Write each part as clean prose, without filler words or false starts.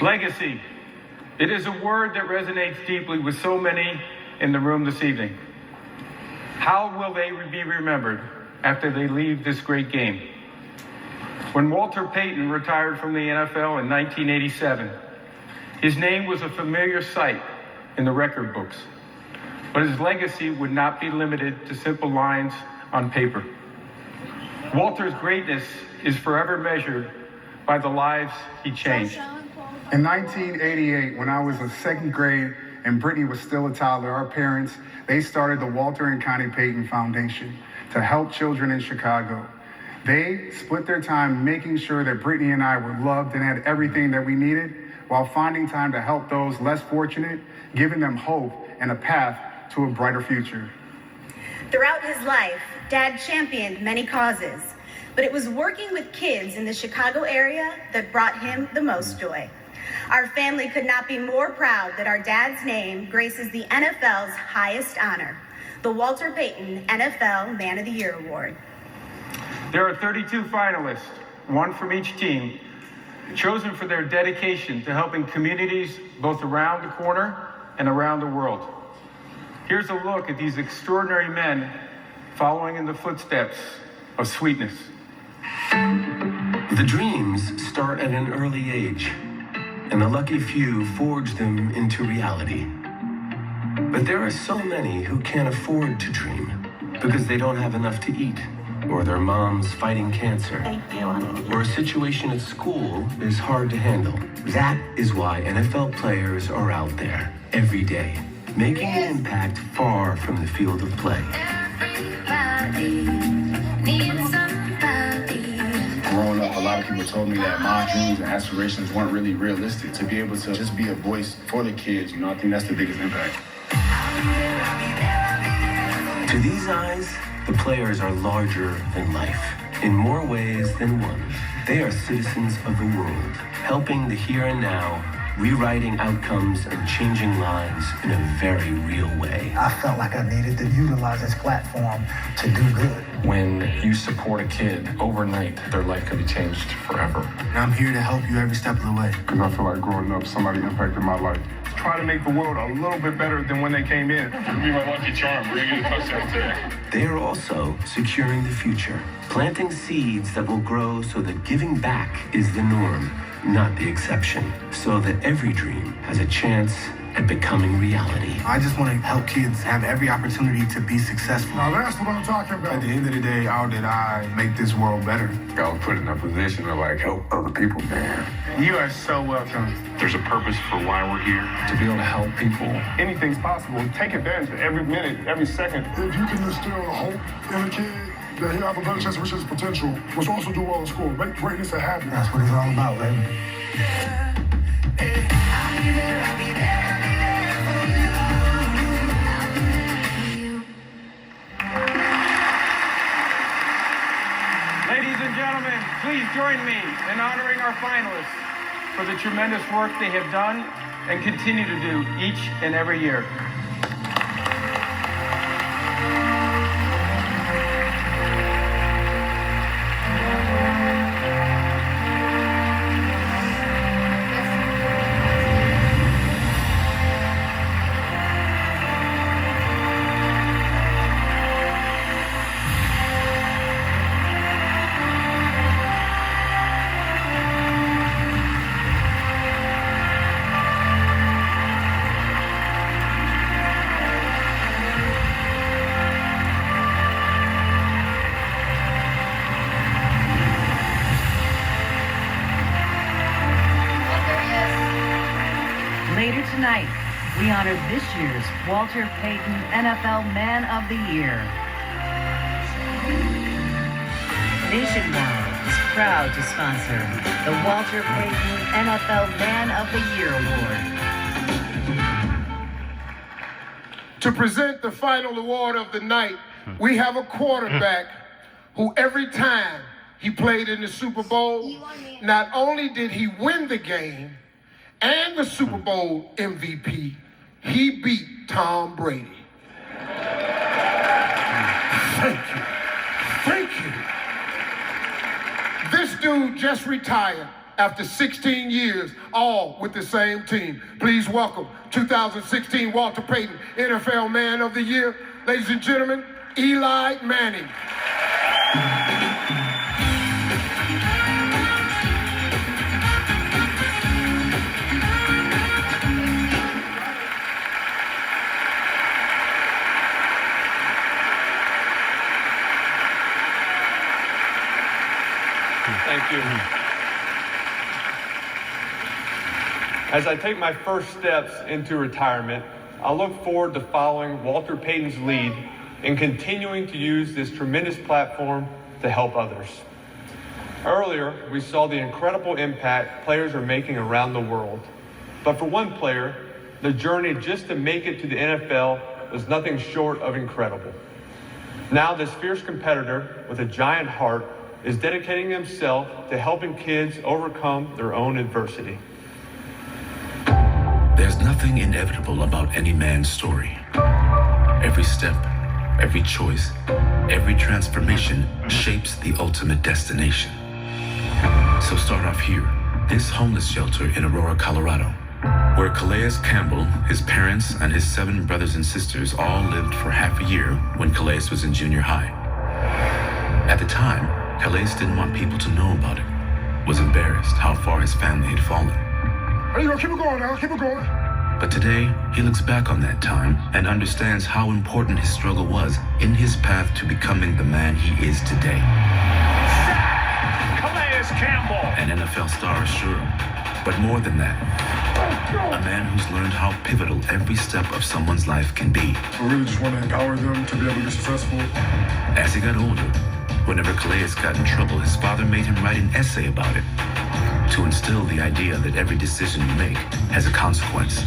Legacy. It is a word that resonates deeply with so many in the room this evening. How will they be remembered after they leave this great game? When Walter Peyton retired from the NFL in 1987, his name was a familiar sight in the record books, but his legacy would not be limited to simple lines on paper. Walter's greatness is forever measured by the lives he changed. In 1988, when I was in second grade and Brittany was still a toddler, our parents, they started the Walter and Connie Payton Foundation to help children in Chicago. They split their time making sure that Brittany and I were loved and had everything that we needed, while finding time to help those less fortunate, giving them hope and a path to a brighter future. Throughout his life, Dad championed many causes, but it was working with kids in the Chicago area that brought him the most joy. Our family could not be more proud that our dad's name graces the NFL's highest honor, the Walter Payton NFL Man of the Year Award. There are 32 finalists, one from each team, chosen for their dedication to helping communities both around the corner and around the world. Here's a look at these extraordinary men following in the footsteps of sweetness. The dreams start at an early age, and the lucky few forge them into reality. But there are so many who can't afford to dream because they don't have enough to eat, or their mom's fighting cancer, or a situation at school is hard to handle. That is why NFL players are out there every day, making an impact far from the field of play. Everybody needs somebody. Growing up, a lot of people told me that my dreams and aspirations weren't really realistic. To be able to just be a voice for the kids, I think that's the biggest impact. To these eyes, the players are larger than life, in more ways than one. They are citizens of the world, helping the here and now, rewriting outcomes and changing lives in a very real way. I felt like I needed to utilize this platform to do good. When you support a kid, overnight, their life can be changed forever. And I'm here to help you every step of the way. Because I feel like growing up, somebody impacted my life. Try to make the world a little bit better than when they came in. It'll be my lucky charm. We're going to get a touchdown today. They are also securing the future, planting seeds that will grow so that giving back is the norm, not the exception, so that every dream has a chance at becoming reality. I just want to help kids have every opportunity to be successful. Now that's what I'm talking about. At the end of the day, how did I make this world better? I was put in a position to help other people, man. You are so welcome. There's a purpose for why we're here. To be able to help people. Anything's possible. Take advantage of every minute, every second. If you can instill hope in a kid, that he'll have a better chance to reach his potential, which also do well in school. Make greatness a habit. That's what it's all about, baby. Ladies and gentlemen, please join me in honoring our finalists for the tremendous work they have done and continue to do each and every year. Later tonight, we honor this year's Walter Payton NFL Man of the Year. Nationwide is proud to sponsor the Walter Payton NFL Man of the Year Award. To present the final award of the night, we have a quarterback who every time he played in the Super Bowl, not only did he win the game and the Super Bowl MVP, he beat Tom Brady. Thank you. This dude just retired after 16 years, all with the same team. Please welcome 2016 Walter Payton NFL Man of the Year. Ladies and gentlemen, Eli Manning. Thank you. As I take my first steps into retirement, I look forward to following Walter Payton's lead and continuing to use this tremendous platform to help others. Earlier, we saw the incredible impact players are making around the world. But for one player, the journey just to make it to the NFL was nothing short of incredible. Now this fierce competitor with a giant heart is dedicating himself to helping kids overcome their own adversity. There's nothing inevitable about any man's story. Every step, every choice, every transformation shapes the ultimate destination. So start off here, this homeless shelter in Aurora, Colorado, where Calais Campbell, his parents, and his 7 brothers and sisters all lived for half a year when Calais was in junior high. At the time, Calais didn't want people to know about it, was embarrassed how far his family had fallen. Hey, yo, keep it going now, keep it going. But today, he looks back on that time and understands how important his struggle was in his path to becoming the man he is today. Calais Campbell! An NFL star, sure, but more than that, a man who's learned how pivotal every step of someone's life can be. I really just want to empower them to be able to be successful. As he got older, whenever Calais got in trouble, his father made him write an essay about it to instill the idea that every decision you make has a consequence.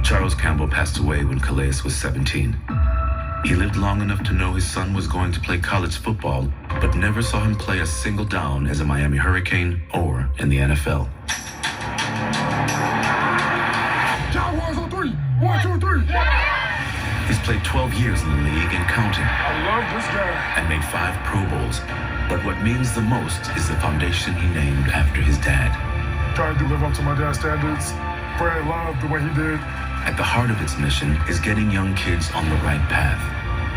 Charles Campbell passed away when Calais was 17. He lived long enough to know his son was going to play college football, but never saw him play a single down as a Miami Hurricane or in the NFL. Jaguars on 3. 1, 2, 3. He's played 12 years in the league and counting. I love this guy. And made 5 Pro Bowls. But what means the most is the foundation he named after his dad. Trying to live up to my dad's standards. Pray and love the way he did. At the heart of its mission is getting young kids on the right path.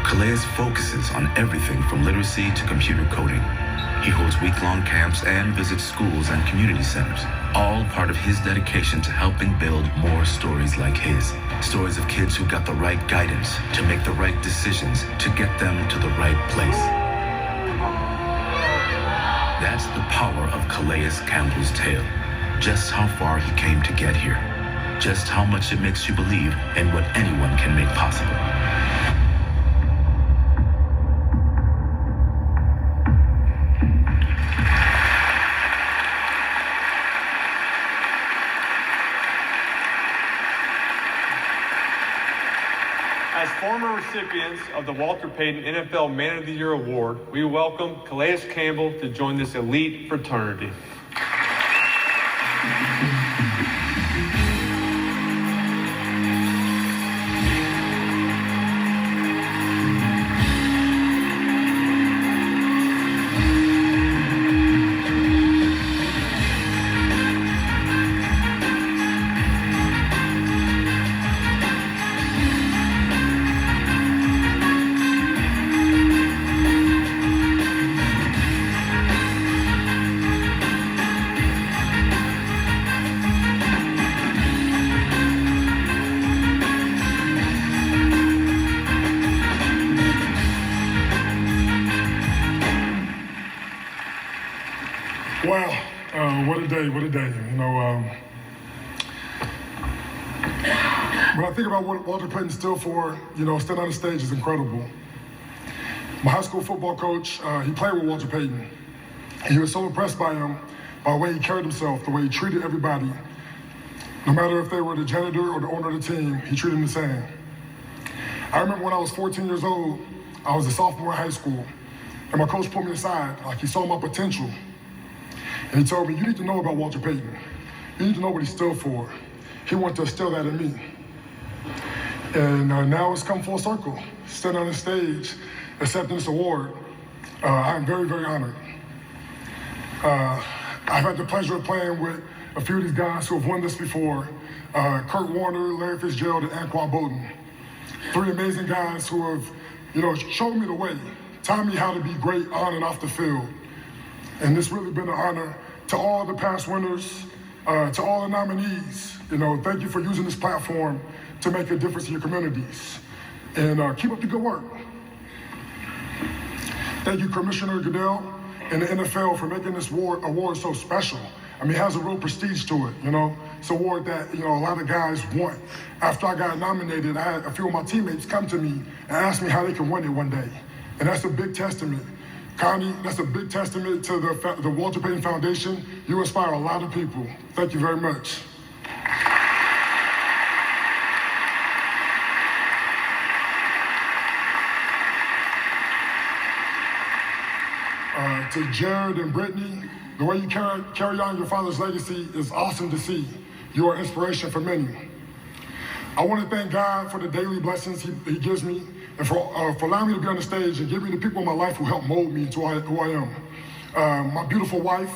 Calais focuses on everything from literacy to computer coding. He holds week-long camps and visits schools and community centers, all part of his dedication to helping build more stories like his. Stories of kids who got the right guidance to make the right decisions to get them to the right place. That's the power of Calais Campbell's tale. Just how far he came to get here. Just how much it makes you believe in what anyone can make possible. As former recipients of the Walter Payton NFL Man of the Year Award, we welcome Calais Campbell to join this elite fraternity. Wow, what a day, what a day. You know, when I think about what Walter Payton stood for, you know, standing on the stage is incredible. My high school football coach, he played with Walter Payton. He was so impressed by him, by the way he carried himself, the way he treated everybody. No matter if they were the janitor or the owner of the team, he treated them the same. I remember when I was 14 years old, I was a sophomore in high school, and my coach pulled me aside, like he saw my potential. And he told me, you need to know about Walter Payton. You need to know what he stood for. He wanted to instill that in me. And now it's come full circle. Standing on the stage, accepting this award, I am very, very honored. I've had the pleasure of playing with a few of these guys who have won this before. Kurt Warner, Larry Fitzgerald, and Anquan Bolden. 3 amazing guys who have, shown me the way, taught me how to be great on and off the field. And it's really been an honor to all the past winners, to all the nominees. Thank you for using this platform to make a difference in your communities. And keep up the good work. Thank you, Commissioner Goodell and the NFL for making this award so special. I mean, it has a real prestige to it, It's an award that, a lot of guys want. After I got nominated, I had a few of my teammates come to me and ask me how they can win it one day. And that's a big testament. Connie, that's a big testament to the Walter Payton Foundation. You inspire a lot of people. Thank you very much. To Jared and Brittany, the way you carry on your father's legacy is awesome to see. You are inspiration for many. I want to thank God for the daily blessings he gives me and for allowing me to be on the stage and giving me the people in my life who help mold me to who I am. My beautiful wife,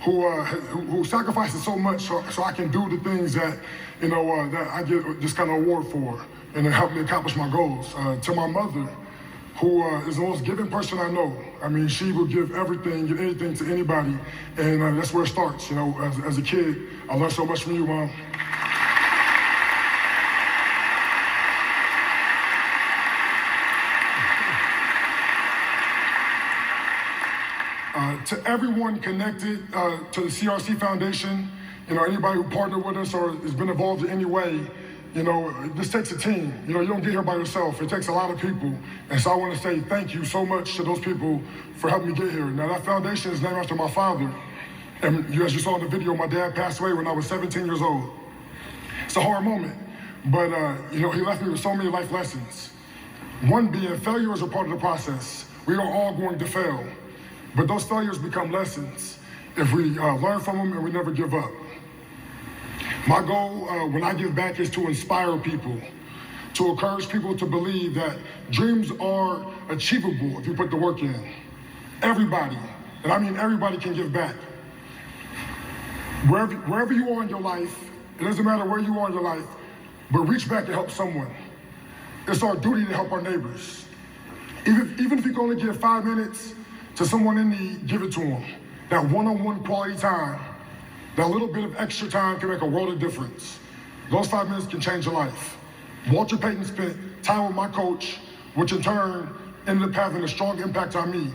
who sacrifices so much so I can do the things that, that I get this kind of award for and it helped me accomplish my goals. To my mother, who is the most giving person I know. I mean, she will give everything, give anything to anybody, and that's where it starts. As a kid, I learned so much from you, Mom. To everyone connected to the CRC Foundation, anybody who partnered with us or has been involved in any way, this takes a team. You don't get here by yourself. It takes a lot of people. And so I want to say thank you so much to those people for helping me get here. Now, that foundation is named after my father. And as you saw in the video, my dad passed away when I was 17 years old. It's a hard moment. But, he left me with so many life lessons. One being failure is a part of the process. We are all going to fail. But those failures become lessons if we learn from them and we never give up. My goal when I give back is to inspire people, to encourage people to believe that dreams are achievable if you put the work in. Everybody, and I mean everybody, can give back. Wherever you are in your life, it doesn't matter where you are in your life, but reach back and help someone. It's our duty to help our neighbors. Even if you can only give 5 minutes to someone in need, give it to them. That one-on-one quality time, that little bit of extra time can make a world of difference. Those 5 minutes can change your life. Walter Payton spent time with my coach, which in turn ended up having a strong impact on me,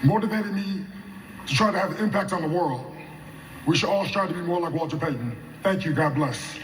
motivated me to try to have an impact on the world. We should all strive to be more like Walter Payton. Thank you, God bless.